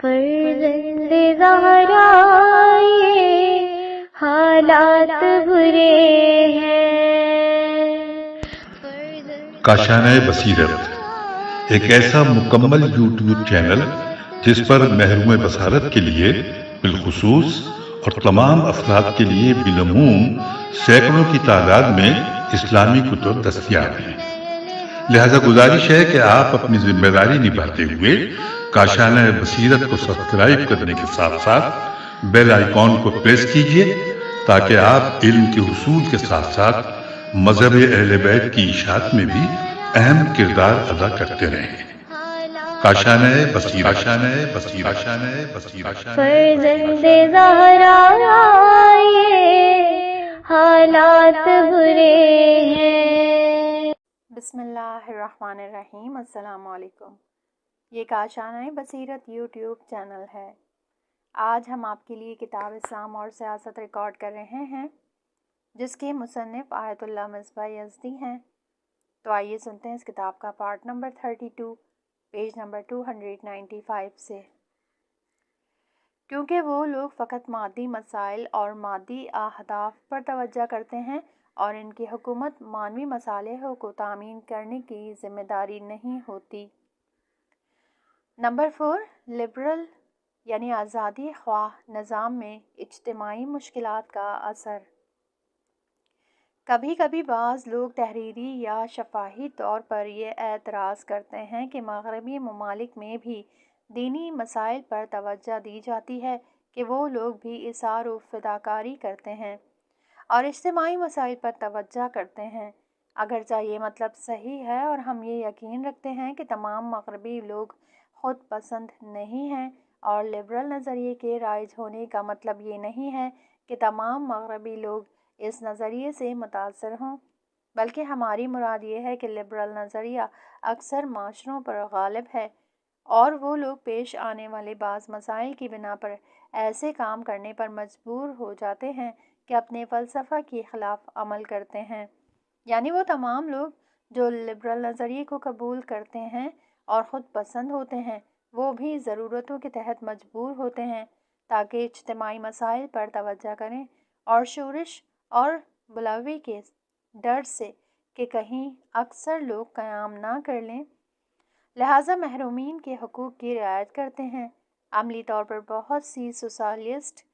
فرزند زہرا یہ حالات برے ہیں۔ کاشانۂ بصیرت ایک ایسا مکمل یوٹیوب چینل جس پر محروم بصارت کے لیے بالخصوص اور تمام افراد کے لیے بالعموم سینکڑوں کی تعداد میں اسلامی کتب دستیاب ہیں۔ لہذا گزارش ہے کہ آپ اپنی ذمہ داری نبھاتے ہوئے کاشانۂ بصیرت کو سبسکرائب کرنے کے ساتھ ساتھ بیل آئیکن کو پریس کیجیے تاکہ آپ علم کے حصول کے ساتھ ساتھ مذہب اہل بیت کی اشاعت میں بھی اہم کردار ادا کرتے رہیں۔ کاشانۂ بصیرت، کاشانۂ بصیرت، کاشانۂ بصیرت۔ فرزند زہرا یہ حالات برے ہیں۔ بسم اللہ الرحمن الرحیم۔ السلام علیکم۔ یہ کاشانۂ بصیرت یوٹیوب چینل ہے۔ آج ہم آپ کے لیے کتاب اسلام اور سیاست ریکارڈ کر رہے ہیں جس کے مصنف آیت اللہ مصباح یزدی ہیں۔ تو آئیے سنتے ہیں اس کتاب کا پارٹ نمبر 32 پیج نمبر 295 سے۔ کیونکہ وہ لوگ فقط مادی مسائل اور مادی اہداف پر توجہ کرتے ہیں اور ان کی حکومت معنوی مصالحوں کو تامین کرنے کی ذمہ داری نہیں ہوتی۔ نمبر 4، لبرل یعنی آزادی خواہ نظام میں اجتماعی مشکلات کا اثر۔ کبھی کبھی بعض لوگ تحریری یا شفاہی طور پر یہ اعتراض کرتے ہیں کہ مغربی ممالک میں بھی دینی مسائل پر توجہ دی جاتی ہے کہ وہ لوگ بھی اثار و فداکاری کرتے ہیں اور اجتماعی مسائل پر توجہ کرتے ہیں۔ اگرچہ یہ مطلب صحیح ہے اور ہم یہ یقین رکھتے ہیں کہ تمام مغربی لوگ خود پسند نہیں ہیں، اور لبرل نظریے کے رائج ہونے کا مطلب یہ نہیں ہے کہ تمام مغربی لوگ اس نظریے سے متاثر ہوں، بلکہ ہماری مراد یہ ہے کہ لبرل نظریہ اکثر معاشروں پر غالب ہے اور وہ لوگ پیش آنے والے بعض مسائل کی بنا پر ایسے کام کرنے پر مجبور ہو جاتے ہیں کہ اپنے فلسفہ کے خلاف عمل کرتے ہیں۔ یعنی وہ تمام لوگ جو لبرل نظریے کو قبول کرتے ہیں اور خود پسند ہوتے ہیں، وہ بھی ضرورتوں کے تحت مجبور ہوتے ہیں تاکہ اجتماعی مسائل پر توجہ کریں، اور شورش اور بلوی کے ڈر سے کہ کہیں اکثر لوگ قیام نہ کر لیں، لہٰذا محرومین کے حقوق کی رعایت کرتے ہیں۔ عملی طور پر بہت سی سوشلسٹ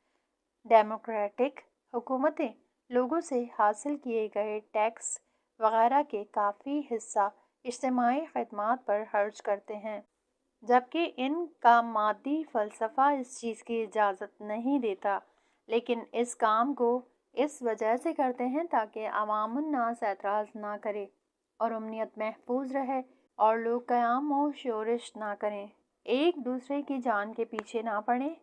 ڈیموکریٹک حکومتیں لوگوں سے حاصل کیے گئے ٹیکس وغیرہ کے کافی حصہ اجتماعی خدمات پر خرچ کرتے ہیں، جبکہ ان کا مادی فلسفہ اس چیز کی اجازت نہیں دیتا، لیکن اس کام کو اس وجہ سے کرتے ہیں تاکہ عوام الناس اعتراض نہ کرے اور امنیت محفوظ رہے اور لوگ قیام و شورش نہ کریں، ایک دوسرے کی جان کے پیچھے نہ پڑیں۔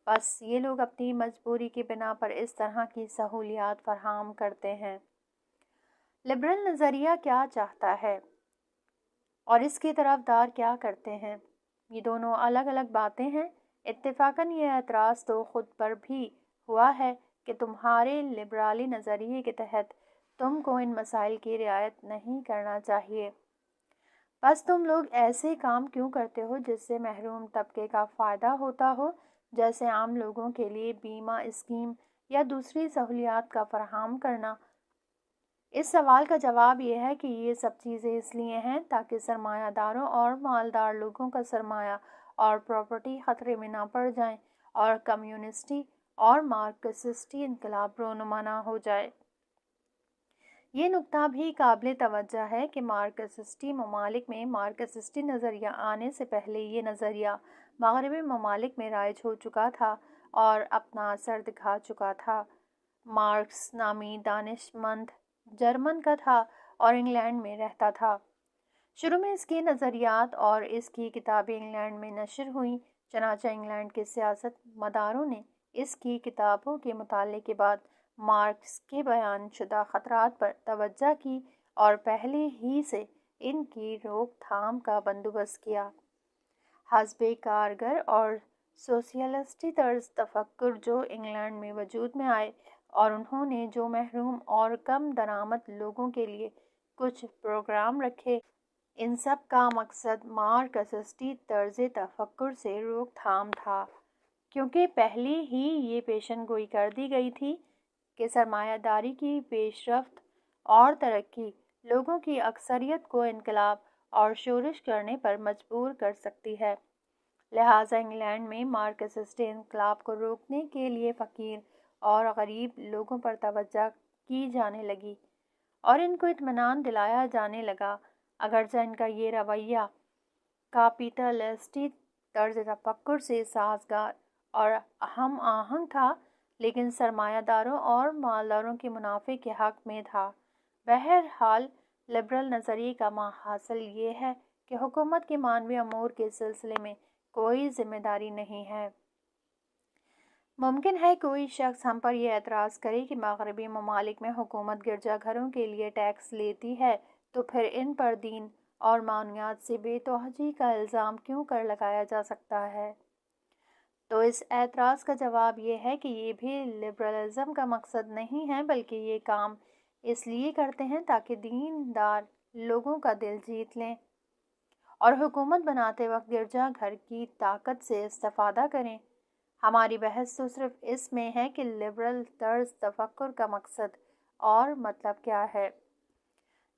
بس یہ لوگ اپنی مجبوری کی بنا پر اس طرح کی سہولیات فراہم کرتے ہیں۔ لبرل نظریہ کیا چاہتا ہے اور اس کی طرفدار کیا کرتے ہیں؟ یہ دونوں الگ الگ باتیں ہیں۔ اتفاقاً یہ اعتراض تو خود پر بھی ہوا ہے کہ تمہارے لبرالی نظریے کے تحت تم کو ان مسائل کی رعایت نہیں کرنا چاہیے۔ بس تم لوگ ایسے کام کیوں کرتے ہو جس سے محروم طبقے کا فائدہ ہوتا ہو، جیسے عام لوگوں کے لیے بیمہ اسکیم یا دوسری سہولیات کا فراہم کرنا؟ اس سوال کا جواب یہ ہے کہ یہ سب چیزیں اس لیے ہیں تاکہ سرمایہ داروں اور مالدار لوگوں کا سرمایہ اور پراپرٹی خطرے میں نہ پڑ جائیں اور کمیونسٹی اور مارکسسٹی انقلاب رونما نہ ہو جائے۔ یہ نکتہ بھی قابل توجہ ہے کہ مارکسسٹی ممالک میں مارکسسٹی نظریہ آنے سے پہلے یہ نظریہ مغربی ممالک میں رائج ہو چکا تھا اور اپنا اثر دکھا چکا تھا۔ مارکس نامی دانشمند جرمن کا تھا اور انگلینڈ میں رہتا تھا۔ شروع میں اس کے نظریات اور اس کی کتابیں انگلینڈ میں نشر ہوئیں، چنانچہ انگلینڈ کے سیاست مداروں نے اس کی کتابوں کے مطالعے کے بعد مارکس کے بیان شدہ خطرات پر توجہ کی اور پہلے ہی سے ان کی روک تھام کا بندوبست کیا۔ حزب کارگر اور سوشلسٹی طرز تفکر جو انگلینڈ میں وجود میں آئے، اور انہوں نے جو محروم اور کم درآمد لوگوں کے لیے کچھ پروگرام رکھے، ان سب کا مقصد مارکسسٹی طرز تفکر سے روک تھام تھا، کیونکہ پہلے ہی یہ پیشن گوئی کر دی گئی تھی کہ سرمایہ داری کی پیش رفت اور ترقی لوگوں کی اکثریت کو انقلاب اور شورش کرنے پر مجبور کر سکتی ہے۔ لہٰذا انگلینڈ میں مارکسسٹ انقلاب کو روکنے کے لیے فقیر اور غریب لوگوں پر توجہ کی جانے لگی اور ان کو اطمینان دلایا جانے لگا، اگرچہ ان کا یہ رویہ کیپٹلسٹی طرز تفکر سے سازگار اور ہم آہنگ تھا، لیکن سرمایہ داروں اور مالداروں کے منافع کے حق میں تھا۔ بہرحال لبرل نظریے کا محاصل یہ ہے کہ حکومت کی معنوی امور کے سلسلے میں کوئی ذمہ داری نہیں ہے۔ ممکن ہے کوئی شخص ہم پر یہ اعتراض کرے کہ مغربی ممالک میں حکومت گرجا گھروں کے لیے ٹیکس لیتی ہے، تو پھر ان پر دین اور معنویات سے بے توجہی کا الزام کیوں کر لگایا جا سکتا ہے؟ تو اس اعتراض کا جواب یہ ہے کہ یہ بھی لبرلزم کا مقصد نہیں ہے، بلکہ یہ کام اس لیے کرتے ہیں تاکہ دیندار لوگوں کا دل جیت لیں اور حکومت بناتے وقت گرجا گھر کی طاقت سے استفادہ کریں۔ ہماری بحث تو صرف اس میں ہے کہ لبرل طرز تفکر کا مقصد اور مطلب کیا ہے۔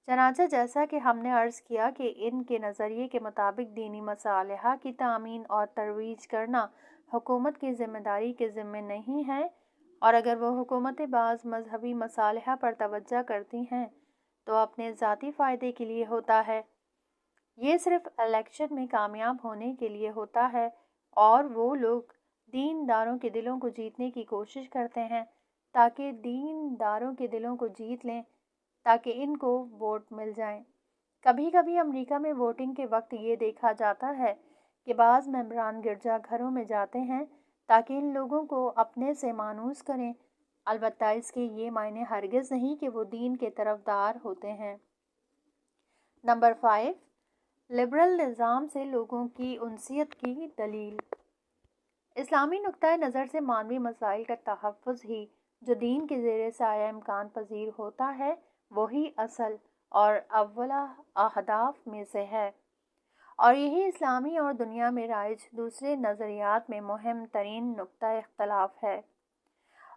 چنانچہ جیسا کہ ہم نے عرض کیا کہ ان کے نظریے کے مطابق دینی مصالحہ کی تامین اور ترویج کرنا حکومت کی ذمہ داری کے ذمہ نہیں ہے، اور اگر وہ حکومتیں بعض مذہبی مصالحہ پر توجہ کرتی ہیں تو اپنے ذاتی فائدے کے لیے ہوتا ہے۔ یہ صرف الیکشن میں کامیاب ہونے کے لیے ہوتا ہے، اور وہ لوگ دینداروں کے دلوں کو جیتنے کی کوشش کرتے ہیں تاکہ دینداروں کے دلوں کو جیت لیں تاکہ ان کو ووٹ مل جائیں۔ کبھی کبھی امریکہ میں ووٹنگ کے وقت یہ دیکھا جاتا ہے کہ بعض ممبران گرجا گھروں میں جاتے ہیں تاکہ ان لوگوں کو اپنے سے مانوس کریں، البتہ اس کے یہ معنی ہرگز نہیں کہ وہ دین کے طرفدار ہوتے ہیں۔ نمبر 5، لبرل نظام سے لوگوں کی انسیت کی دلیل۔ اسلامی نقطۂ نظر سے معنوی مسائل کا تحفظ ہی جو دین کے زیر سایہ امکان پذیر ہوتا ہے، وہی اصل اور اولا اہداف میں سے ہے، اور یہی اسلامی اور دنیا میں رائج دوسرے نظریات میں مہم ترین نقطہ اختلاف ہے،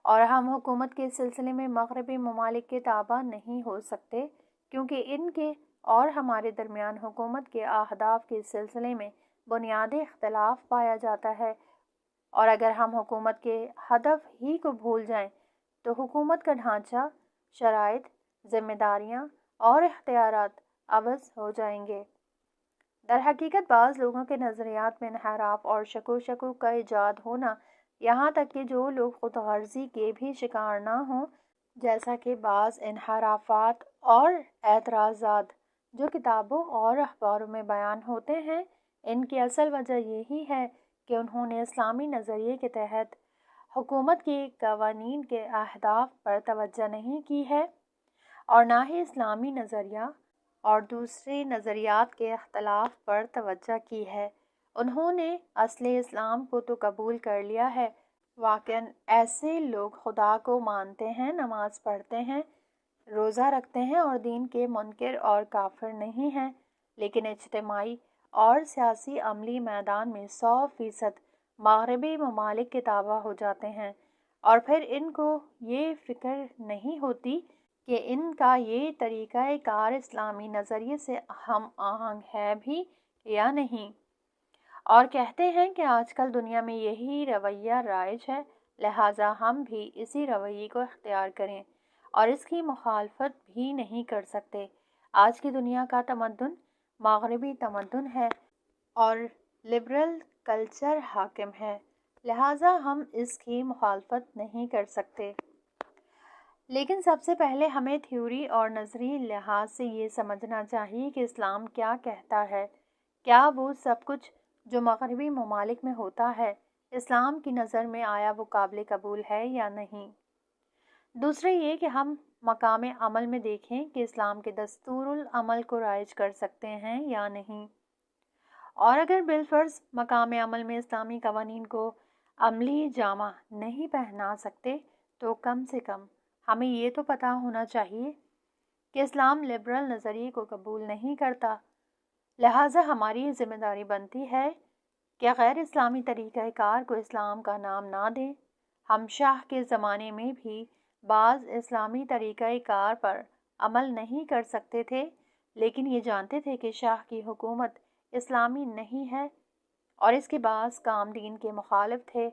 اور ہم حکومت کے سلسلے میں مغربی ممالک کے تابع نہیں ہو سکتے، کیونکہ ان کے اور ہمارے درمیان حکومت کے اہداف کے سلسلے میں بنیادی اختلاف پایا جاتا ہے، اور اگر ہم حکومت کے ہدف ہی کو بھول جائیں تو حکومت کا ڈھانچہ، شرائط، ذمہ داریاں اور اختیارات عوض ہو جائیں گے۔ در حقیقت بعض لوگوں کے نظریات میں انحراف اور شک و شکوک کا ایجاد ہونا، یہاں تک کہ جو لوگ خود غرضی کے بھی شکار نہ ہوں، جیسا کہ بعض انحرافات اور اعتراضات جو کتابوں اور اخباروں میں بیان ہوتے ہیں، ان کی اصل وجہ یہی ہے کہ انہوں نے اسلامی نظریے کے تحت حکومت کے قوانین کے اہداف پر توجہ نہیں کی ہے، اور نہ ہی اسلامی نظریہ اور دوسرے نظریات کے اختلاف پر توجہ کی ہے۔ انہوں نے اصل اسلام کو تو قبول کر لیا ہے، واقعاً ایسے لوگ خدا کو مانتے ہیں، نماز پڑھتے ہیں، روزہ رکھتے ہیں اور دین کے منکر اور کافر نہیں ہیں، لیکن اجتماعی اور سیاسی عملی میدان میں 100% مغربی ممالک کے تابع ہو جاتے ہیں، اور پھر ان کو یہ فکر نہیں ہوتی کہ ان کا یہ طریقہ کار اسلامی نظریے سے ہم آہنگ ہے بھی یا نہیں، اور کہتے ہیں کہ آج کل دنیا میں یہی رویہ رائج ہے، لہٰذا ہم بھی اسی رویے کو اختیار کریں اور اس کی مخالفت بھی نہیں کر سکتے۔ آج کی دنیا کا تمدن مغربی تمدن ہے اور لبرل کلچر حاکم ہے، لہٰذا ہم اس کی مخالفت نہیں کر سکتے۔ لیکن سب سے پہلے ہمیں تھیوری اور نظری لحاظ سے یہ سمجھنا چاہیے کہ اسلام کیا کہتا ہے۔ کیا وہ سب کچھ جو مغربی ممالک میں ہوتا ہے، اسلام کی نظر میں آیا وہ قابل قبول ہے یا نہیں؟ دوسرا یہ کہ ہم مقام عمل میں دیکھیں کہ اسلام کے دستور العمل کو رائج کر سکتے ہیں یا نہیں، اور اگر بالفرض مقام عمل میں اسلامی قوانین کو عملی جامہ نہیں پہنا سکتے، تو کم سے کم ہمیں یہ تو پتہ ہونا چاہیے کہ اسلام لبرل نظریے کو قبول نہیں کرتا، لہٰذا ہماری یہ ذمہ داری بنتی ہے کہ غیر اسلامی طریقہ کار کو اسلام کا نام نہ دیں۔ ہم شاہ کے زمانے میں بھی بعض اسلامی طریقہ کار پر عمل نہیں کر سکتے تھے، لیکن یہ جانتے تھے کہ شاہ کی حکومت اسلامی نہیں ہے اور اس کے بعض کام دین کے مخالف تھے،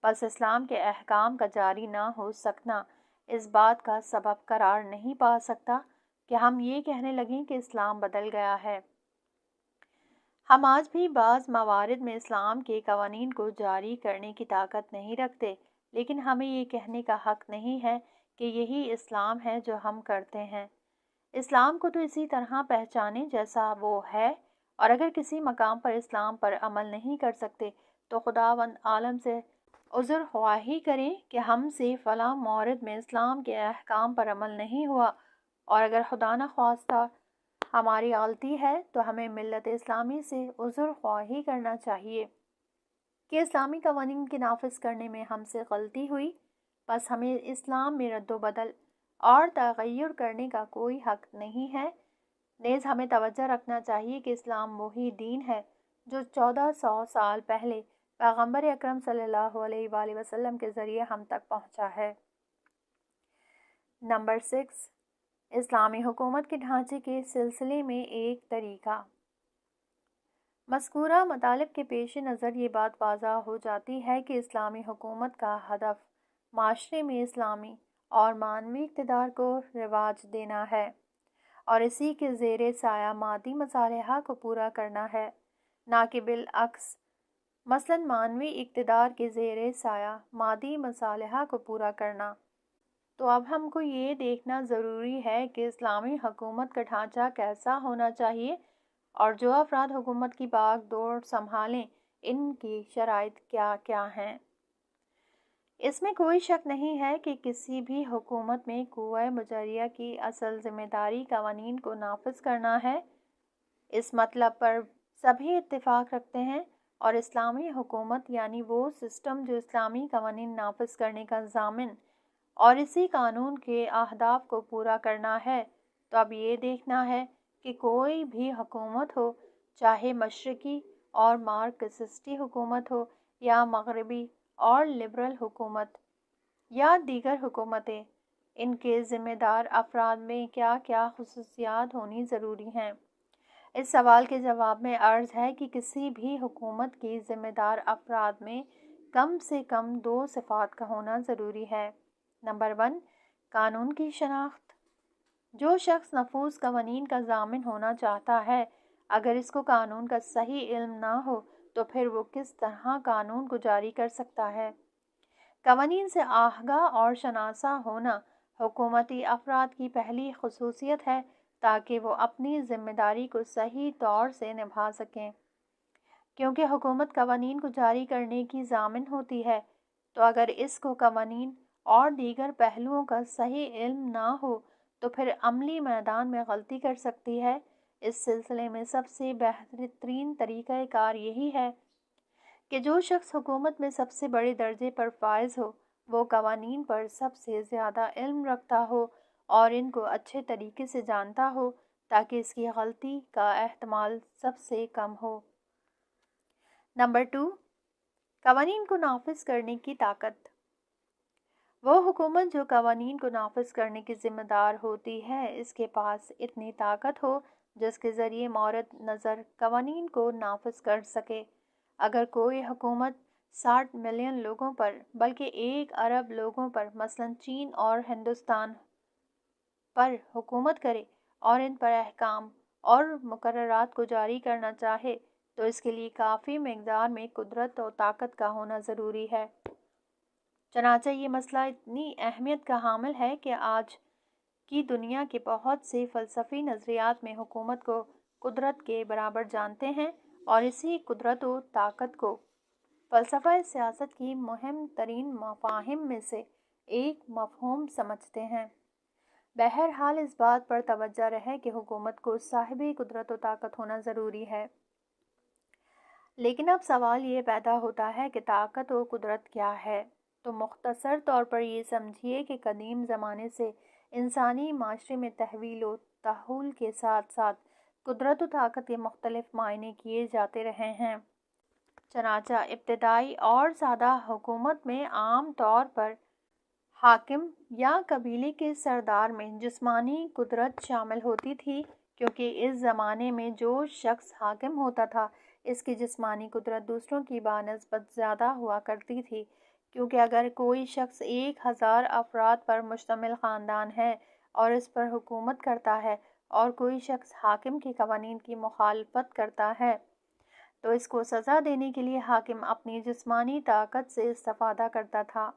پس اسلام کے احکام کا جاری نہ ہو سکنا اس بات کا سبب قرار نہیں پا سکتا کہ ہم یہ کہنے لگیں کہ اسلام بدل گیا ہے۔ ہم آج بھی بعض موارد میں اسلام کے قوانین کو جاری کرنے کی طاقت نہیں رکھتے، لیکن ہمیں یہ کہنے کا حق نہیں ہے کہ یہی اسلام ہے جو ہم کرتے ہیں۔ اسلام کو تو اسی طرح پہچانیں جیسا وہ ہے، اور اگر کسی مقام پر اسلام پر عمل نہیں کر سکتے تو خداوند عالم سے عذر خواہی کریں کہ ہم سے فلاں مورد میں اسلام کے احکام پر عمل نہیں ہوا، اور اگر خدا نخواستہ ہماری غلطی ہے تو ہمیں ملت اسلامی سے عذر خواہی کرنا چاہیے کہ اسلامی قوانین کے نافذ کرنے میں ہم سے غلطی ہوئی، بس ہمیں اسلام میں رد و بدل اور تغیر کرنے کا کوئی حق نہیں ہے۔ نیز ہمیں توجہ رکھنا چاہیے کہ اسلام وہی دین ہے جو 1400 سال پہلے پیغمبر اکرم صلی اللہ علیہ وآلہ وسلم کے ذریعے ہم تک پہنچا ہے۔ نمبر 6، اسلامی حکومت کے ڈھانچے کے سلسلے میں ایک طریقہ۔ مذکورہ مطالب کے پیش نظر یہ بات واضح ہو جاتی ہے کہ اسلامی حکومت کا ہدف معاشرے میں اسلامی اور معنوی اقتدار کو رواج دینا ہے اور اسی کے زیر سایہ مادی مصالحہ کو پورا کرنا ہے، نہ کہ بالعکس، مثلاً معنوی اقتدار کے زیر سایہ مادی مصالحہ کو پورا کرنا۔ تو اب ہم کو یہ دیکھنا ضروری ہے کہ اسلامی حکومت کا ڈھانچہ کیسا ہونا چاہیے اور جو افراد حکومت کی باغ دوڑ سنبھالیں ان کی شرائط کیا کیا ہیں۔ اس میں کوئی شک نہیں ہے کہ کسی بھی حکومت میں قوہ مجریہ کی اصل ذمہ داری قوانین کو نافذ کرنا ہے۔ اس مطلب پر سبھی اتفاق رکھتے ہیں، اور اسلامی حکومت یعنی وہ سسٹم جو اسلامی قوانین نافذ کرنے کا ضامن اور اسی قانون کے اہداف کو پورا کرنا ہے۔ تو اب یہ دیکھنا ہے کہ کوئی بھی حکومت ہو، چاہے مشرقی اور مارکسسٹی حکومت ہو یا مغربی اور لبرل حکومت یا دیگر حکومتیں، ان کے ذمہ دار افراد میں کیا کیا خصوصیات ہونی ضروری ہیں۔ اس سوال کے جواب میں عرض ہے کہ کسی بھی حکومت کی ذمہ دار افراد میں کم سے کم 2 صفات کا ہونا ضروری ہے۔ نمبر 1، قانون کی شناخت۔ جو شخص نفوذ قوانین کا ضامن ہونا چاہتا ہے، اگر اس کو قانون کا صحیح علم نہ ہو تو پھر وہ کس طرح قانون کو جاری کر سکتا ہے؟ قوانین سے آگاہ اور شناسا ہونا حکومتی افراد کی پہلی خصوصیت ہے تاکہ وہ اپنی ذمہ داری کو صحیح طور سے نبھا سکیں۔ کیونکہ حکومت قوانین کو جاری کرنے کی ضامن ہوتی ہے، تو اگر اس کو قوانین اور دیگر پہلوؤں کا صحیح علم نہ ہو تو پھر عملی میدان میں غلطی کر سکتی ہے۔ اس سلسلے میں سب سے بہترین طریقہ کار یہی ہے کہ جو شخص حکومت میں سب سے بڑے درجے پر فائز ہو، وہ قوانین پر سب سے زیادہ علم رکھتا ہو اور ان کو اچھے طریقے سے جانتا ہو تاکہ اس کی غلطی کا احتمال سب سے کم ہو۔ نمبر 2، قوانین کو نافذ کرنے کی طاقت۔ وہ حکومت جو قوانین کو نافذ کرنے کی ذمہ دار ہوتی ہے، اس کے پاس اتنی طاقت ہو جس کے ذریعے مورد نظر قوانین کو نافذ کر سکے۔ اگر کوئی حکومت 60 ملین لوگوں پر بلکہ 1 ارب لوگوں پر مثلاً چین اور ہندوستان پر حکومت کرے اور ان پر احکام اور مقررات کو جاری کرنا چاہے تو اس کے لیے کافی مقدار میں قدرت و طاقت کا ہونا ضروری ہے۔ چنانچہ یہ مسئلہ اتنی اہمیت کا حامل ہے کہ آج کی دنیا کے بہت سے فلسفی نظریات میں حکومت کو قدرت کے برابر جانتے ہیں اور اسی قدرت و طاقت کو فلسفہ سیاست کی مہم ترین مفاہیم میں سے ایک مفہوم سمجھتے ہیں۔ بہرحال اس بات پر توجہ رہے کہ حکومت کو صاحب قدرت و طاقت ہونا ضروری ہے، لیکن اب سوال یہ پیدا ہوتا ہے کہ طاقت و قدرت کیا ہے؟ تو مختصر طور پر یہ سمجھیے کہ قدیم زمانے سے انسانی معاشرے میں تحویل و تحول کے ساتھ ساتھ قدرت و طاقت کے مختلف معنی کیے جاتے رہے ہیں۔ چنانچہ ابتدائی اور سادہ حکومت میں عام طور پر حاکم یا قبیلے کے سردار میں جسمانی قدرت شامل ہوتی تھی، کیونکہ اس زمانے میں جو شخص حاکم ہوتا تھا اس کی جسمانی قدرت دوسروں کی بنسبت زیادہ ہوا کرتی تھی، کیونکہ اگر کوئی شخص 1000 افراد پر مشتمل خاندان ہے اور اس پر حکومت کرتا ہے اور کوئی شخص حاکم کے قوانین کی مخالفت کرتا ہے تو اس کو سزا دینے کے لیے حاکم اپنی جسمانی طاقت سے استفادہ کرتا تھا۔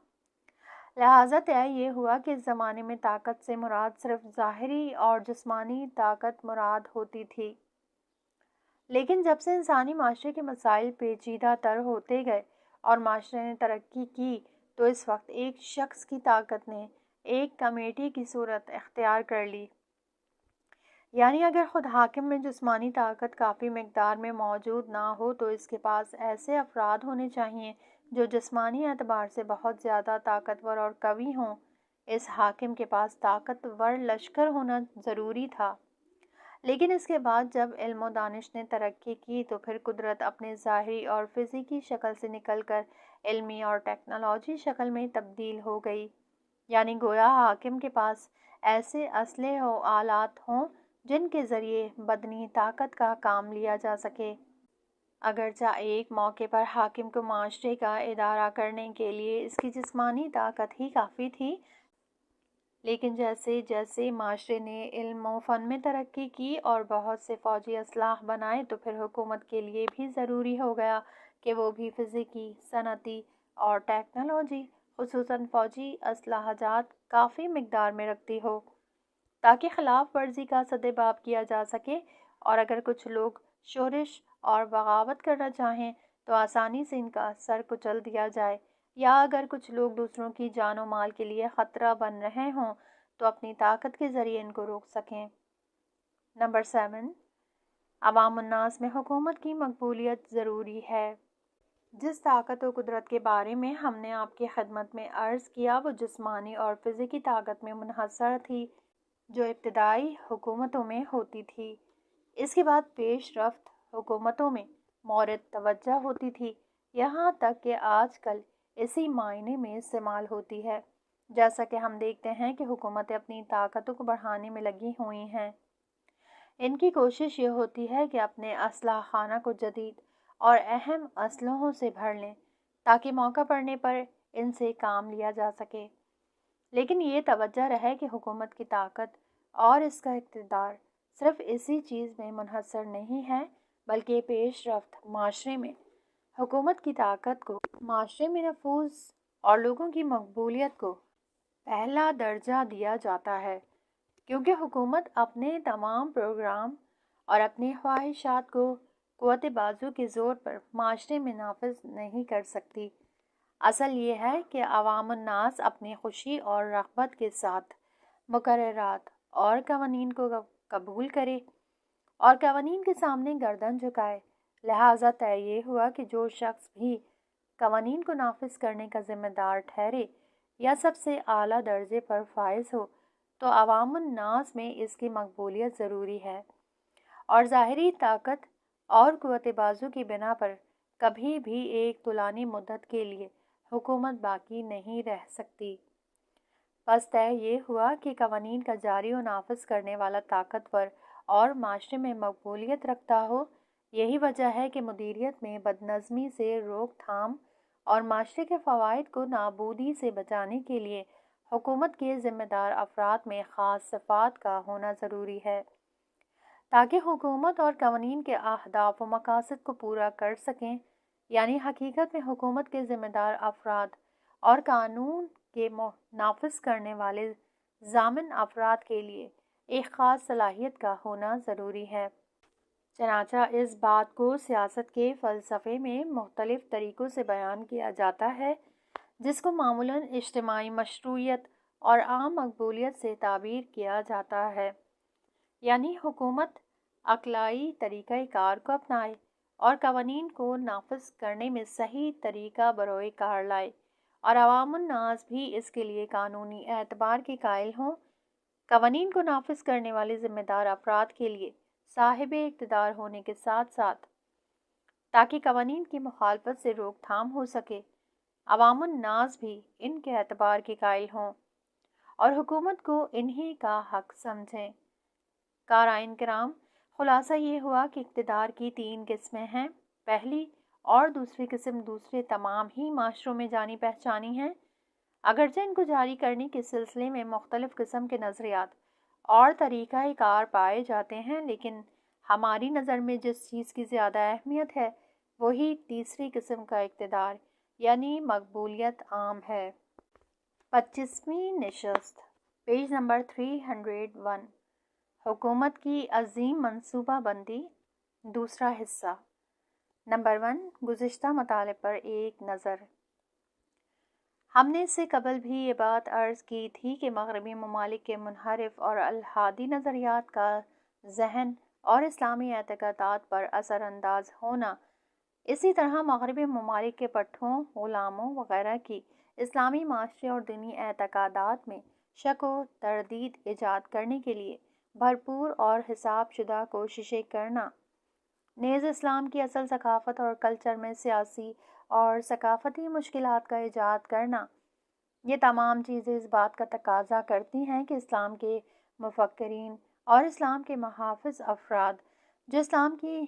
لہٰذا طے یہ ہوا کہ اس زمانے میں طاقت سے مراد صرف ظاہری اور جسمانی طاقت مراد ہوتی تھی، لیکن جب سے انسانی معاشرے کے مسائل پیچیدہ تر ہوتے گئے اور معاشرے نے ترقی کی تو اس وقت ایک شخص کی طاقت نے ایک کمیٹی کی صورت اختیار کر لی۔ یعنی اگر خود حاکم میں جسمانی طاقت کافی مقدار میں موجود نہ ہو تو اس کے پاس ایسے افراد ہونے چاہئیں جو جسمانی اعتبار سے بہت زیادہ طاقتور اور قوی ہوں۔ اس حاکم کے پاس طاقتور لشکر ہونا ضروری تھا، لیکن اس کے بعد جب علم و دانش نے ترقی کی تو پھر قدرت اپنے ظاہری اور فزیکی شکل سے نکل کر علمی اور ٹیکنالوجی شکل میں تبدیل ہو گئی، یعنی گویا حاکم کے پاس ایسے اسلحے و آلات ہوں جن کے ذریعے بدنی طاقت کا کام لیا جا سکے۔ اگرچہ ایک موقع پر حاکم کو معاشرے کا ادارہ کرنے کے لیے اس کی جسمانی طاقت ہی کافی تھی، لیکن جیسے جیسے معاشرے نے علم و فن میں ترقی کی اور بہت سے فوجی اسلحہ بنائے تو پھر حکومت کے لیے بھی ضروری ہو گیا کہ وہ بھی فزیکی، صنعتی اور ٹیکنالوجی خصوصاً فوجی اسلحہ جات کافی مقدار میں رکھتی ہو تاکہ خلاف ورزی کا سدباب کیا جا سکے، اور اگر کچھ لوگ شورش اور بغاوت کرنا چاہیں تو آسانی سے ان کا سر کچل دیا جائے، یا اگر کچھ لوگ دوسروں کی جان و مال کے لیے خطرہ بن رہے ہوں تو اپنی طاقت کے ذریعے ان کو روک سکیں۔ نمبر 7، عوام الناس میں حکومت کی مقبولیت ضروری ہے۔ جس طاقت و قدرت کے بارے میں ہم نے آپ کی خدمت میں عرض کیا وہ جسمانی اور فزیکی طاقت میں منحصر تھی جو ابتدائی حکومتوں میں ہوتی تھی۔ اس کے بعد پیش رفت حکومتوں میں مورد توجہ ہوتی تھی، یہاں تک کہ آج کل اسی معنی میں استعمال ہوتی ہے۔ جیسا کہ ہم دیکھتے ہیں کہ حکومتیں اپنی طاقتوں کو بڑھانے میں لگی ہوئی ہیں۔ ان کی کوشش یہ ہوتی ہے کہ اپنے اسلحہ خانہ کو جدید اور اہم اسلحوں سے بھر لیں تاکہ موقع پڑنے پر ان سے کام لیا جا سکے، لیکن یہ توجہ رہے کہ حکومت کی طاقت اور اس کا اقتدار صرف اسی چیز میں منحصر نہیں ہے، بلکہ پیش رفت معاشرے میں حکومت کی طاقت کو معاشرے میں نفوذ اور لوگوں کی مقبولیت کو پہلا درجہ دیا جاتا ہے، کیونکہ حکومت اپنے تمام پروگرام اور اپنی خواہشات کو قوت بازو کے زور پر معاشرے میں نافذ نہیں کر سکتی۔ اصل یہ ہے کہ عوام الناس اپنی خوشی اور رغبت کے ساتھ مقررات اور قوانین کو قبول کرے اور قوانین کے سامنے گردن جھکائے۔ لہٰذا طے یہ ہوا کہ جو شخص بھی قوانین کو نافذ کرنے کا ذمہ دار ٹھہرے یا سب سے اعلیٰ درجے پر فائز ہو تو عوام الناس میں اس کی مقبولیت ضروری ہے، اور ظاہری طاقت اور قوت بازو کی بنا پر کبھی بھی ایک طولانی مدت کے لیے حکومت باقی نہیں رہ سکتی۔ بس طے یہ ہوا کہ قوانین کا جاری و نافذ کرنے والا طاقتور اور معاشرے میں مقبولیت رکھتا ہو۔ یہی وجہ ہے کہ مدیریت میں بدنظمی سے روک تھام اور معاشرے کے فوائد کو نابودی سے بچانے کے لیے حکومت کے ذمہ دار افراد میں خاص صفات کا ہونا ضروری ہے تاکہ حکومت اور قوانین کے اہداف و مقاصد کو پورا کر سکیں۔ یعنی حقیقت میں حکومت کے ذمہ دار افراد اور قانون کے نافذ کرنے والے ضامن افراد کے لیے ایک خاص صلاحیت کا ہونا ضروری ہے۔ چنانچہ اس بات کو سیاست کے فلسفے میں مختلف طریقوں سے بیان کیا جاتا ہے، جس کو معمولاً اجتماعی مشروعیت اور عام مقبولیت سے تعبیر کیا جاتا ہے۔ یعنی حکومت عقلائی طریقہ کار کو اپنائے اور قوانین کو نافذ کرنے میں صحیح طریقہ بروئے کار لائے، اور عوام الناس بھی اس کے لیے قانونی اعتبار کے قائل ہوں۔ قوانین کو نافذ کرنے والے ذمہ دار افراد کے لیے صاحب اقتدار ہونے کے ساتھ ساتھ تاکہ قوانین کی مخالفت سے روک تھام ہو سکے، عوام الناس بھی ان کے اعتبار کے قائل ہوں اور حکومت کو انہی کا حق سمجھیں۔ قارئین کرام، خلاصہ یہ ہوا کہ اقتدار کی 3 قسمیں ہیں۔ پہلی اور دوسری قسم دوسرے تمام ہی معاشروں میں جانی پہچانی ہیں، اگرچہ ان کو جاری کرنے کے سلسلے میں مختلف قسم کے نظریات اور طریقہ کار پائے جاتے ہیں، لیکن ہماری نظر میں جس چیز کی زیادہ اہمیت ہے وہی تیسری قسم کا اقتدار یعنی مقبولیت عام ہے۔ 25ویں نشست، پیج نمبر 301، حکومت کی عظیم منصوبہ بندی، دوسرا حصہ۔ نمبر 1، گزشتہ مطالب پر ایک نظر۔ ہم نے اس سے قبل بھی یہ بات عرض کی تھی کہ مغربی ممالک کے منحرف اور الحادی نظریات کا ذہن اور اسلامی اعتقادات پر اثر انداز ہونا، اسی طرح مغربی ممالک کے پٹھوں، غلاموں وغیرہ کی اسلامی معاشرے اور دینی اعتقادات میں شک و تردید ایجاد کرنے کے لیے بھرپور اور حساب شدہ کوششیں کرنا، نیز اسلام کی اصل ثقافت اور کلچر میں سیاسی اور ثقافتی مشکلات کا ایجاد کرنا، یہ تمام چیزیں اس بات کا تقاضا کرتی ہیں کہ اسلام کے مفکرین اور اسلام کے محافظ افراد جو اسلام کی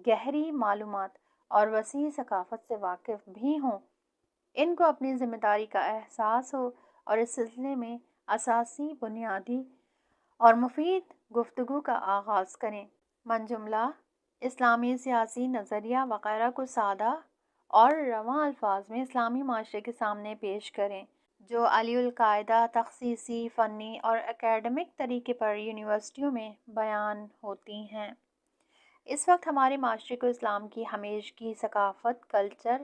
گہری معلومات اور وسیع ثقافت سے واقف بھی ہوں، ان کو اپنی ذمہ داری کا احساس ہو اور اس سلسلے میں اساسی، بنیادی اور مفید گفتگو کا آغاز کریں، من جملہ اسلامی سیاسی نظریہ وغیرہ کو سادہ اور رواں الفاظ میں اسلامی معاشرے کے سامنے پیش کریں، جو علی القاعدہ تخصیصی، فنی اور اکیڈمک طریقے پر یونیورسٹیوں میں بیان ہوتی ہیں۔ اس وقت ہمارے معاشرے کو اسلام کی ہمیشگی ثقافت، کلچر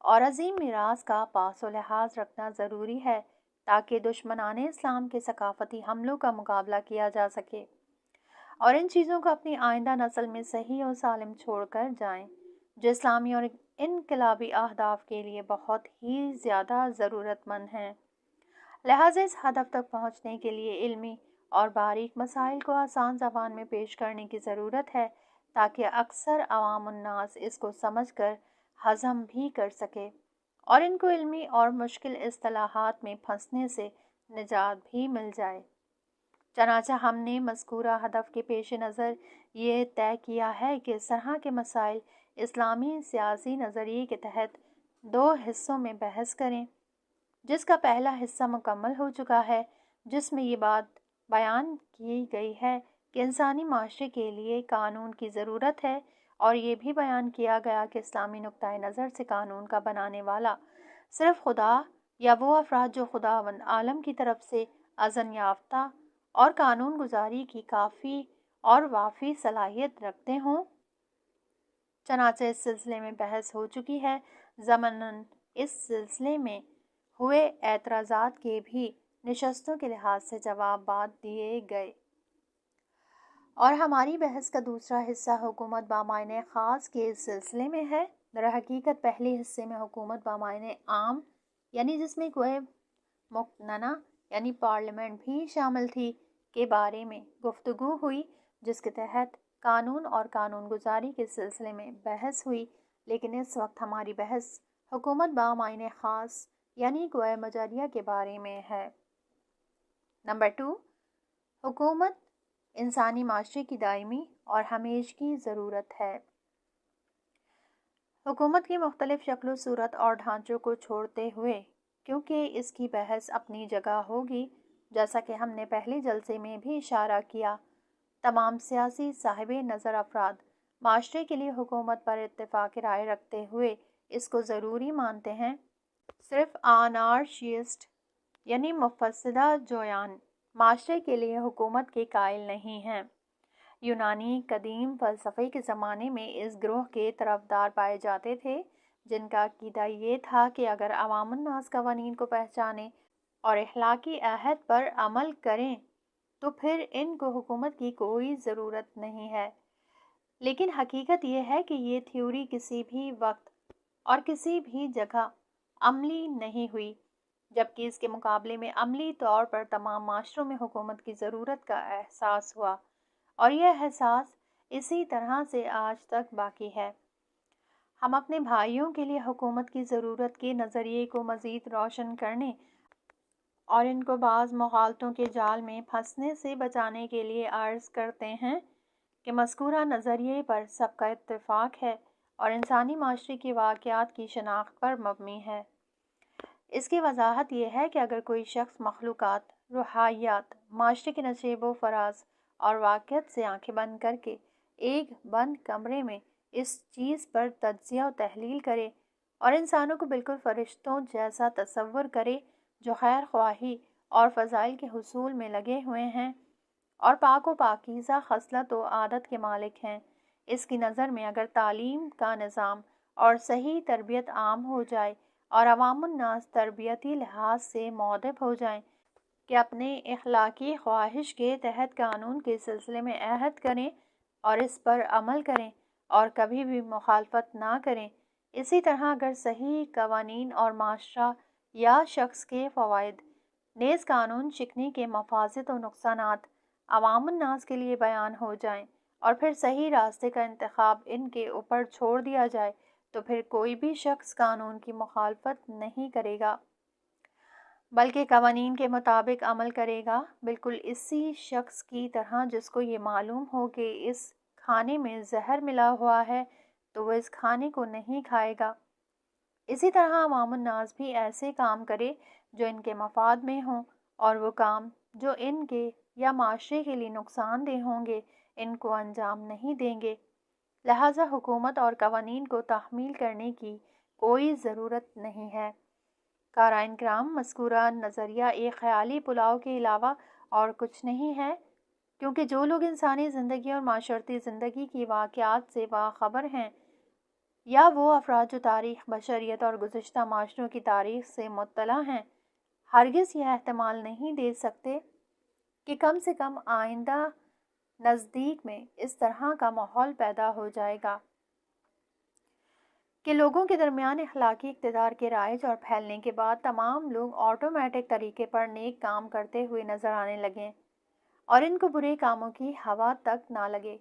اور عظیم میراث کا پاس و لحاظ رکھنا ضروری ہے تاکہ دشمنان اسلام کے ثقافتی حملوں کا مقابلہ کیا جا سکے اور ان چیزوں کو اپنی آئندہ نسل میں صحیح اور سالم چھوڑ کر جائیں جو اسلامی اور انقلابی اہداف کے لیے بہت ہی زیادہ ضرورت مند ہیں۔ لہٰذا اس ہدف تک پہنچنے کے لیے علمی اور باریک مسائل کو آسان زبان میں پیش کرنے کی ضرورت ہے تاکہ اکثر عوام الناس اس کو سمجھ کر ہضم بھی کر سکے اور ان کو علمی اور مشکل اصطلاحات میں پھنسنے سے نجات بھی مل جائے۔ چنانچہ ہم نے مذکورہ ہدف کے پیش نظر یہ طے کیا ہے کہ اس طرح کے مسائل اسلامی سیاسی نظریے کے تحت 2 حصوں میں بحث کریں، جس کا پہلا حصہ مکمل ہو چکا ہے، جس میں یہ بات بیان کی گئی ہے کہ انسانی معاشرے کے لیے قانون کی ضرورت ہے، اور یہ بھی بیان کیا گیا کہ اسلامی نقطۂ نظر سے قانون کا بنانے والا صرف خدا یا وہ افراد جو خداوند عالم کی طرف سے اذن یافتہ اور قانون گزاری کی کافی اور وافی صلاحیت رکھتے ہوں۔ چنانچہ اس سلسلے میں بحث ہو چکی ہے، ضمناً اس سلسلے میں ہوئے اعتراضات کے بھی نشستوں کے لحاظ سے جوابات دیے گئے، اور ہماری بحث کا دوسرا حصہ حکومت بامعنی خاص کے اس سلسلے میں ہے۔ در حقیقت پہلے حصے میں حکومت بامعنی عام یعنی جس میں کوئی مقننہ یعنی پارلیمنٹ بھی شامل تھی کے بارے میں گفتگو ہوئی، جس کے تحت قانون اور قانون گزاری کے سلسلے میں بحث ہوئی، لیکن اس وقت ہماری بحث حکومت بامعنی خاص یعنی گوئے مجریہ کے بارے میں ہے۔ نمبر 2، حکومت انسانی معاشرے کی دائمی اور ہمیشگی ضرورت ہے۔ حکومت کی مختلف شکل و صورت اور ڈھانچوں کو چھوڑتے ہوئے، کیونکہ اس کی بحث اپنی جگہ ہوگی، جیسا کہ ہم نے پہلے جلسے میں بھی اشارہ کیا، تمام سیاسی صاحب نظر افراد معاشرے کے لیے حکومت پر اتفاق رائے رکھتے ہوئے اس کو ضروری مانتے ہیں۔ صرف آنارشسٹ یعنی مفسدہ جویان معاشرے کے لیے حکومت کے قائل نہیں ہیں۔ یونانی قدیم فلسفے کے زمانے میں اس گروہ کے طرفدار پائے جاتے تھے جن کا عقیدہ یہ تھا کہ اگر عوام الناس قوانین کو پہچانیں اور اخلاقی عہد پر عمل کریں تو پھر ان کو حکومت کی کوئی ضرورت نہیں ہے، لیکن حقیقت یہ ہے کہ یہ تھیوری کسی بھی وقت اور کسی بھی جگہ عملی نہیں ہوئی، جبکہ اس کے مقابلے میں عملی طور پر تمام معاشروں میں حکومت کی ضرورت کا احساس ہوا، اور یہ احساس اسی طرح سے آج تک باقی ہے۔ ہم اپنے بھائیوں کے لیے حکومت کی ضرورت کے نظریے کو مزید روشن کرنے اور ان کو بعض مغالطوں کے جال میں پھنسنے سے بچانے کے لیے عرض کرتے ہیں کہ مذکورہ نظریے پر سب کا اتفاق ہے اور انسانی معاشرے کے واقعات کی شناخت پر مبنی ہے۔ اس کی وضاحت یہ ہے کہ اگر کوئی شخص مخلوقات، روحانیات، معاشرے کے نشیب و فراز اور واقعات سے آنکھیں بند کر کے ایک بند کمرے میں اس چیز پر تجزیہ و تحلیل کرے اور انسانوں کو بالکل فرشتوں جیسا تصور کرے جو خیر خواہی اور فضائل کے حصول میں لگے ہوئے ہیں اور پاک و پاکیزہ خصلت و عادت کے مالک ہیں، اس کی نظر میں اگر تعلیم کا نظام اور صحیح تربیت عام ہو جائے اور عوام الناس تربیتی لحاظ سے مؤدب ہو جائیں کہ اپنے اخلاقی خواہش کے تحت قانون کے سلسلے میں عہد کریں اور اس پر عمل کریں اور کبھی بھی مخالفت نہ کریں، اسی طرح اگر صحیح قوانین اور معاشرہ یا شخص کے فوائد نیز قانون شکنی کے مفاسد و نقصانات عوام الناس کے لیے بیان ہو جائیں اور پھر صحیح راستے کا انتخاب ان کے اوپر چھوڑ دیا جائے تو پھر کوئی بھی شخص قانون کی مخالفت نہیں کرے گا بلکہ قوانین کے مطابق عمل کرے گا، بالکل اسی شخص کی طرح جس کو یہ معلوم ہو کہ اس کھانے میں زہر ملا ہوا ہے تو وہ اس کھانے کو نہیں کھائے گا۔ اسی طرح عوام الناس بھی ایسے کام کرے جو ان کے مفاد میں ہوں اور وہ کام جو ان کے یا معاشرے کے لیے نقصان دہ ہوں گے ان کو انجام نہیں دیں گے۔ لہٰذا حکومت اور قوانین کو تحمیل کرنے کی کوئی ضرورت نہیں ہے۔ قارئین کرام، مذکورہ نظریہ ایک خیالی پلاؤ کے علاوہ اور کچھ نہیں ہے، کیونکہ جو لوگ انسانی زندگی اور معاشرتی زندگی کی واقعات سے باخبر ہیں یا وہ افراد جو تاریخ بشریت اور گزشتہ معاشروں کی تاریخ سے مطلع ہیں، ہرگز یہ احتمال نہیں دے سکتے کہ کم سے کم آئندہ نزدیک میں اس طرح کا ماحول پیدا ہو جائے گا کہ لوگوں کے درمیان اخلاقی اقتدار کے رائج اور پھیلنے کے بعد تمام لوگ آٹومیٹک طریقے پر نیک کام کرتے ہوئے نظر آنے لگیں اور ان کو برے کاموں کی ہوا تک نہ لگے،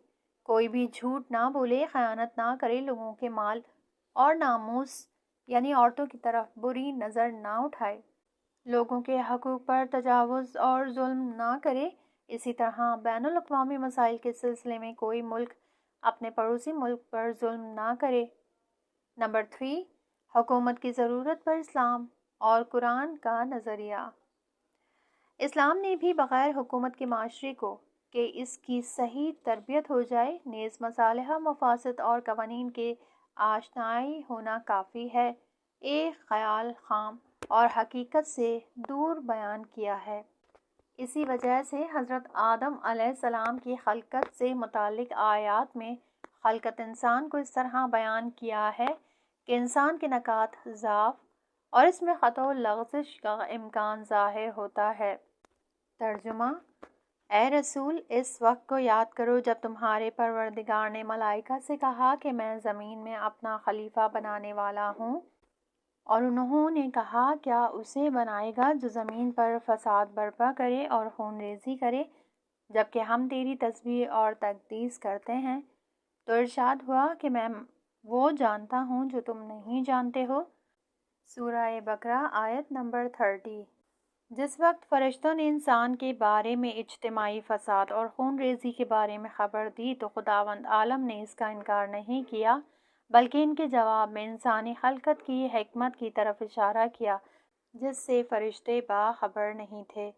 کوئی بھی جھوٹ نہ بولے، خیانت نہ کرے، لوگوں کے مال اور ناموس یعنی عورتوں کی طرف بری نظر نہ اٹھائے، لوگوں کے حقوق پر تجاوز اور ظلم نہ کرے، اسی طرح بین الاقوامی مسائل کے سلسلے میں کوئی ملک اپنے پڑوسی ملک پر ظلم نہ کرے۔ نمبر 3، حکومت کی ضرورت پر اسلام اور قرآن کا نظریہ۔ اسلام نے بھی بغیر حکومت کے معاشرے کو کہ اس کی صحیح تربیت ہو جائے نیز مصالح، مفاسد اور قوانین کے آشنائی ہونا کافی ہے، ایک خیال خام اور حقیقت سے دور بیان کیا ہے۔ اسی وجہ سے حضرت آدم علیہ السلام کی خلقت سے متعلق آیات میں خلقت انسان کو اس طرح بیان کیا ہے کہ انسان کے نکات ضعف اور اس میں خطا و لغزش کا امکان ظاہر ہوتا ہے۔ ترجمہ: اے رسول، اس وقت کو یاد کرو جب تمہارے پروردگار نے ملائکہ سے کہا کہ میں زمین میں اپنا خلیفہ بنانے والا ہوں، اور انہوں نے کہا کیا اسے بنائے گا جو زمین پر فساد برپا کرے اور خون ریزی کرے، جبکہ ہم تیری تسبیح اور تقدیس کرتے ہیں، تو ارشاد ہوا کہ میں وہ جانتا ہوں جو تم نہیں جانتے ہو۔ سورہ بقرہ آیت نمبر 30۔ جس وقت فرشتوں نے انسان کے بارے میں اجتماعی فساد اور خون ریزی کے بارے میں خبر دی تو خداوند عالم نے اس کا انکار نہیں کیا، بلکہ ان کے جواب میں انسانی خلقت کی حکمت کی طرف اشارہ کیا جس سے فرشتے باخبر نہیں تھے۔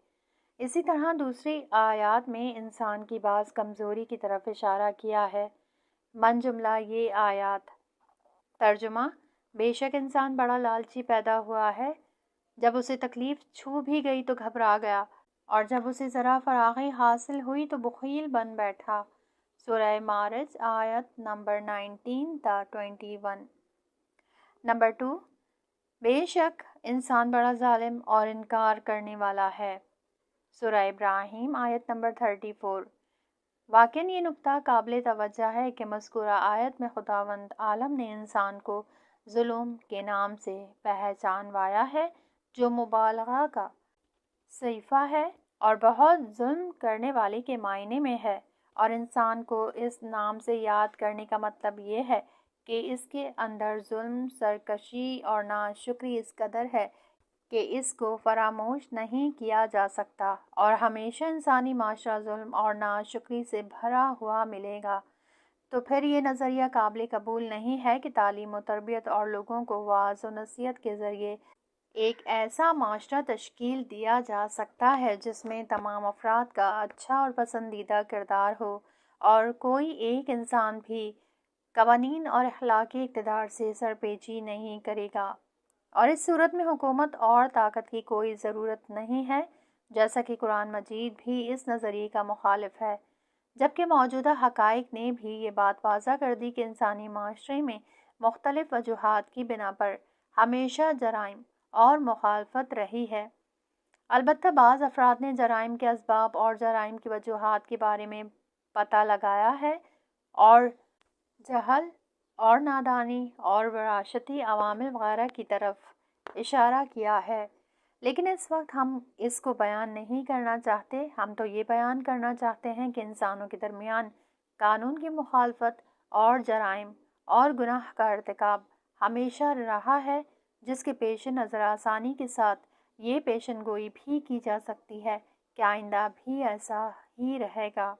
اسی طرح دوسری آیات میں انسان کی بعض کمزوری کی طرف اشارہ کیا ہے، من جملہ یہ آیات۔ ترجمہ: بے شک انسان بڑا لالچی پیدا ہوا ہے، جب اسے تکلیف چھو بھی گئی تو گھبرا گیا، اور جب اسے ذرا فراغی حاصل ہوئی تو بخیل بن بیٹھا۔ سورہ معارج آیت نمبر 19 تا 21۔ نمبر 2، بے شک انسان بڑا ظالم اور انکار کرنے والا ہے۔ سورہ ابراہیم آیت نمبر 34۔ واقعاً یہ نکتہ قابل توجہ ہے کہ مذکورہ آیت میں خداوند عالم نے انسان کو ظلم کے نام سے پہچانوایا ہے، جو مبالغہ کا صیغہ ہے اور بہت ظلم کرنے والے کے معنی میں ہے، اور انسان کو اس نام سے یاد کرنے کا مطلب یہ ہے کہ اس کے اندر ظلم، سرکشی اور ناشکری اس قدر ہے کہ اس کو فراموش نہیں کیا جا سکتا، اور ہمیشہ انسانی معاشرہ ظلم اور ناشکری سے بھرا ہوا ملے گا۔ تو پھر یہ نظریہ قابل قبول نہیں ہے کہ تعلیم و تربیت اور لوگوں کو واعظ و نصیحت کے ذریعے ایک ایسا معاشرہ تشکیل دیا جا سکتا ہے جس میں تمام افراد کا اچھا اور پسندیدہ کردار ہو اور کوئی ایک انسان بھی قوانین اور اخلاقی اقتدار سے سرپیچی نہیں کرے گا، اور اس صورت میں حکومت اور طاقت کی کوئی ضرورت نہیں ہے، جیسا کہ قرآن مجید بھی اس نظریے کا مخالف ہے، جبکہ موجودہ حقائق نے بھی یہ بات واضح کر دی کہ انسانی معاشرے میں مختلف وجوہات کی بنا پر ہمیشہ جرائم اور مخالفت رہی ہے۔ البتہ بعض افراد نے جرائم کے اسباب اور جرائم کی وجوہات کے بارے میں پتہ لگایا ہے اور جہل اور نادانی اور وراثتی عوامل وغیرہ کی طرف اشارہ کیا ہے، لیکن اس وقت ہم اس کو بیان نہیں کرنا چاہتے۔ ہم تو یہ بیان کرنا چاہتے ہیں کہ انسانوں کے درمیان قانون کی مخالفت اور جرائم اور گناہ کا ارتکاب ہمیشہ رہا ہے، جس کے پیش نظر آسانی کے ساتھ یہ پیشن گوئی بھی کی جا سکتی ہے کہ آئندہ بھی ایسا ہی رہے گا۔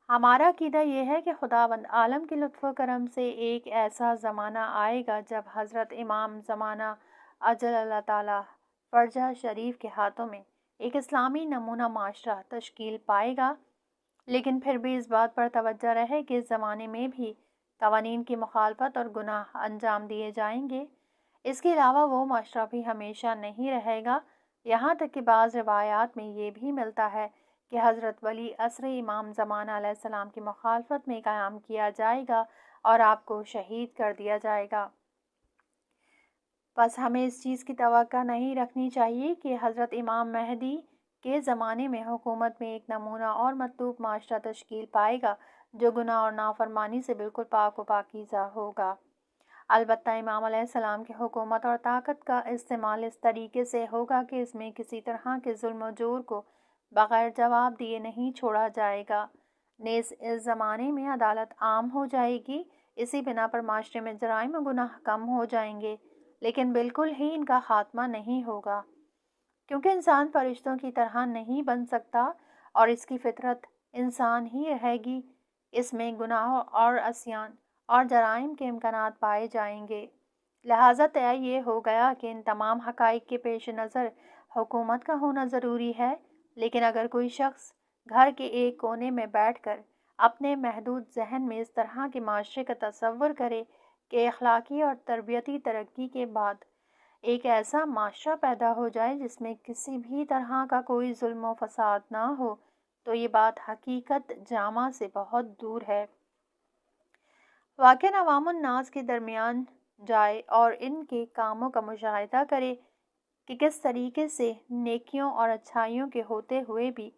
ہمارا عقیدہ یہ ہے کہ خداوند عالم کے لطف و کرم سے ایک ایسا زمانہ آئے گا جب حضرت امام زمانہ اجل اللہ تعالیٰ فرجہ شریف کے ہاتھوں میں ایک اسلامی نمونہ معاشرہ تشکیل پائے گا، لیکن پھر بھی اس بات پر توجہ رہے کہ اس زمانے میں بھی قوانین کی مخالفت اور گناہ انجام دیے جائیں گے۔ اس کے علاوہ وہ معاشرہ بھی ہمیشہ نہیں رہے گا، یہاں تک کہ بعض روایات میں یہ بھی ملتا ہے کہ حضرت ولی عصر امام زمانہ علیہ السلام کی مخالفت میں قیام کیا جائے گا اور آپ کو شہید کر دیا جائے گا۔ بس ہمیں اس چیز کی توقع نہیں رکھنی چاہیے کہ حضرت امام مہدی کے زمانے میں حکومت میں ایک نمونہ اور مطلوب معاشرہ تشکیل پائے گا جو گناہ اور نافرمانی سے بالکل پاک و پاکیزہ ہوگا۔ البتہ امام علیہ السلام کی حکومت اور طاقت کا استعمال اس طریقے سے ہوگا کہ اس میں کسی طرح کے ظلم و جور کو بغیر جواب دیے نہیں چھوڑا جائے گا، نیز اس زمانے میں عدالت عام ہو جائے گی۔ اسی بنا پر معاشرے میں جرائم و گناہ کم ہو جائیں گے، لیکن بالکل ہی ان کا خاتمہ نہیں ہوگا، کیونکہ انسان فرشتوں کی طرح نہیں بن سکتا اور اس کی فطرت انسان ہی رہے گی۔ اس میں گناہ اور عصیان اور جرائم کے امکانات پائے جائیں گے، لہٰذا طے یہ ہو گیا کہ ان تمام حقائق کے پیش نظر حکومت کا ہونا ضروری ہے۔ لیکن اگر کوئی شخص گھر کے ایک کونے میں بیٹھ کر اپنے محدود ذہن میں اس طرح کے معاشرے کا تصور کرے کہ اخلاقی اور تربیتی ترقی کے بعد ایک ایسا معاشرہ پیدا ہو جائے جس میں کسی بھی طرح کا کوئی ظلم و فساد نہ ہو، تو یہ بات حقیقت جامع سے بہت دور ہے۔ واقعاً عوام الناس کے درمیان جائے اور ان کے کاموں کا مشاہدہ کرے کہ کس طریقے سے نیکیوں اور اچھائیوں کے ہوتے ہوئے بھی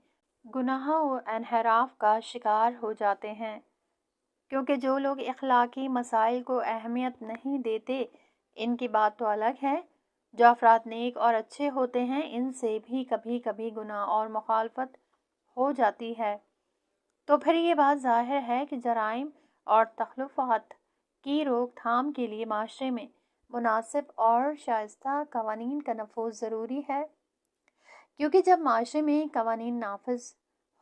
گناہ و انحراف کا شکار ہو جاتے ہیں، کیونکہ جو لوگ اخلاقی مسائل کو اہمیت نہیں دیتے ان کی بات تو الگ ہے، جو افراد نیک اور اچھے ہوتے ہیں ان سے بھی کبھی کبھی گناہ اور مخالفت ہو جاتی ہے۔ تو پھر یہ بات ظاہر ہے کہ جرائم اور تخلفات کی روک تھام کے لیے معاشرے میں مناسب اور شائستہ قوانین کا نفوذ ضروری ہے، کیونکہ جب معاشرے میں قوانین نافذ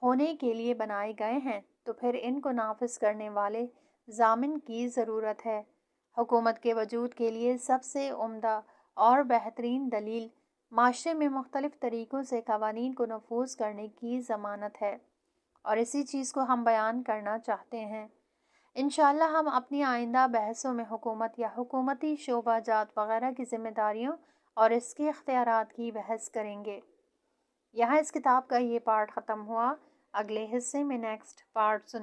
ہونے کے لیے بنائے گئے ہیں تو پھر ان کو نافذ کرنے والے ضامن کی ضرورت ہے۔ حکومت کے وجود کے لیے سب سے عمدہ اور بہترین دلیل معاشرے میں مختلف طریقوں سے قوانین کو نفوذ کرنے کی ضمانت ہے، اور اسی چیز کو ہم بیان کرنا چاہتے ہیں۔ انشاءاللہ ہم اپنی آئندہ بحثوں میں حکومت یا حکومتی شعبہ جات وغیرہ کی ذمہ داریوں اور اس کے اختیارات کی بحث کریں گے۔ یہاں اس کتاب کا یہ پارٹ ختم ہوا، اگلے حصے میں نیکسٹ پارٹ